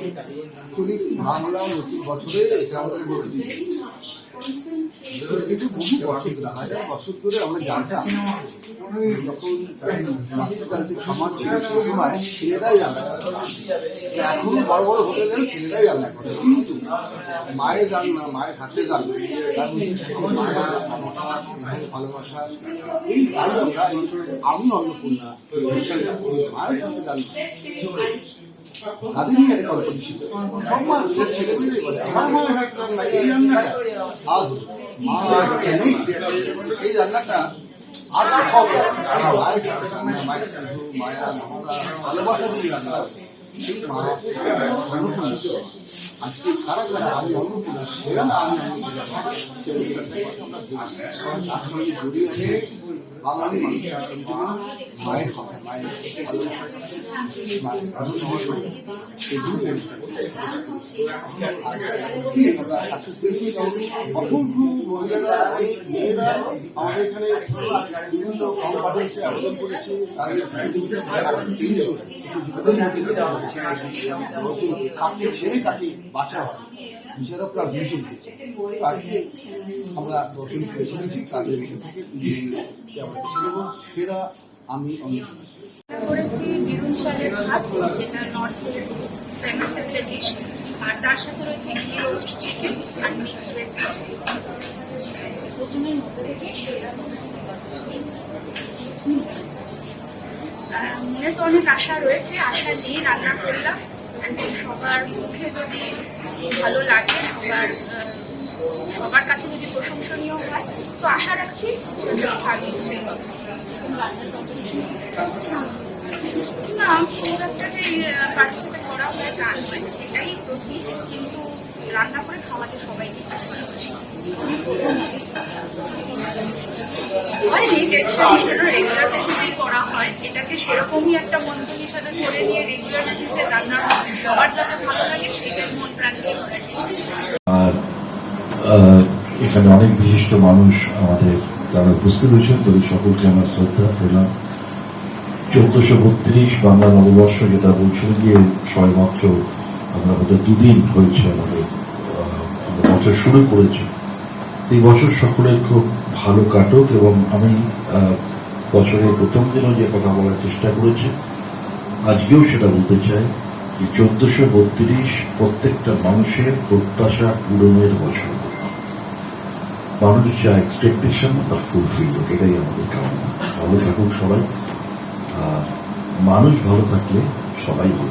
Actually Bangla নতুন বছরে এটা আমাদের কিন্তু বহু বছর ধরে, হাজার বছর ধরে আমরা জানতাম যখন মাতৃতান্ত্রিক সমাজ ছিল সেই সময় ছেলেরাই রান্না করে। এখনো বড় বড় হোটেলে ছেলেরাই রান্না করে, কিন্তু মায়ের রান্না, মায়ের হাতের রান্না, তার মধ্যে মায়া, মমতা, স্নেহ, ভালোবাসা, এই তাই আমরা এই আমি অন্নপূর্ণা মায়ের হাতের রান্না তাদের নিয়ে একটা কম্পিটিশন। সব মানুষ ছেলেমেয়েরাই বলে আমার মায়ের হাতের রান্না, এই রান্নাটা আজ মা নেই, সেই রান্নাটা আর হবে মায়ের হাতের রান্না, মায়ের স্নেহ, মায়া, মমতা, ভালোবাসা দিয়ে রান্না, সেই মা অন্নপূর্ণা। আজকে কারা কারা আমি অন্নপূর্ণা, সেরা আমি অন্নপূর্ণা, তার সঙ্গে জড়িয়ে আছে বাঙালি মানুষের সেন্টিমেন্ট, মায়ের কথা, মায়ের ভালোবাসা, আমরা সাকসেস পেয়েছি। অসংখ্য মহিলারা, অনেক মেয়েরা আমাদের এখানে বিভিন্ন ফর্ম পাঠিয়েছে, আবেদন করেছে। কাকে ছেড়ে কাকে বাঁচা হবে বিচারা প্রায় 200 পেয়েছে। আজকে আমরা 10জন বেছে নিয়েছি, তাদের মধ্যে থেকে 3জনকে আমরা বেছে নেব সেরা আমি অন্যতম। করেছি বিরুন চালের ভাত, যেটা নর্থের ফেমাস একটা ডিশ, আর তার সাথে রয়েছে ঘি রোস্ট চিকেন আর মিক্স ভেজ। প্রথমের মধ্যে থেকে মনে তো অনেক আশা রয়েছে, আশা নিয়ে রান্না করলাম। সবার মুখে যদি ভালো লাগে, সবার কাছে যদি প্রশংসনীয় হয়, তো আশা রাখছি স্থানীয় শ্রেণী না খুব একটা যে পার্টিসিপেট করা হয় তা নয়, এটাই প্রতীক। কিন্তু রান্না করে খাওয়াতে সবাই হয়নি টেনশন, এটা রেগুলার বেসিসেই করা হয়। এটাকে সেরকমই একটা মঞ্চ হিসাবে করে নিয়ে রেগুলার বেসিসে রান্না সবার যাতে ভালো লাগে সেটাই মন প্রাণ দিয়ে করার চেষ্টা। আর এখানে অনেক বিশিষ্ট মানুষ আমাদের যারা উপস্থিত হয়েছেন, তাদের সকলকে আমার শ্রদ্ধা পেলাম। 1432 বাংলা নববর্ষ যেটা বলছিল গিয়ে সবেমাত্র আমরা বোধ 2 দিন হয়েছে আমাদের বছর শুরু করেছি। এই বছর সকলের খুব ভালো কাটুক, এবং আমি বছরের প্রথম দিনও যে কথা বলার চেষ্টা করেছি আজকেও সেটা বলতে চাই যে 1432 প্রত্যেকটা মানুষের প্রত্যাশা পূরণের বছর। মানুষের যা এক্সপেকটেশন তার ফুলফিল হোক, এটাই আমাদের কামনা। ভালো থাকুক সবাই, আর মানুষ ভালো থাকলে সবাই ভালো।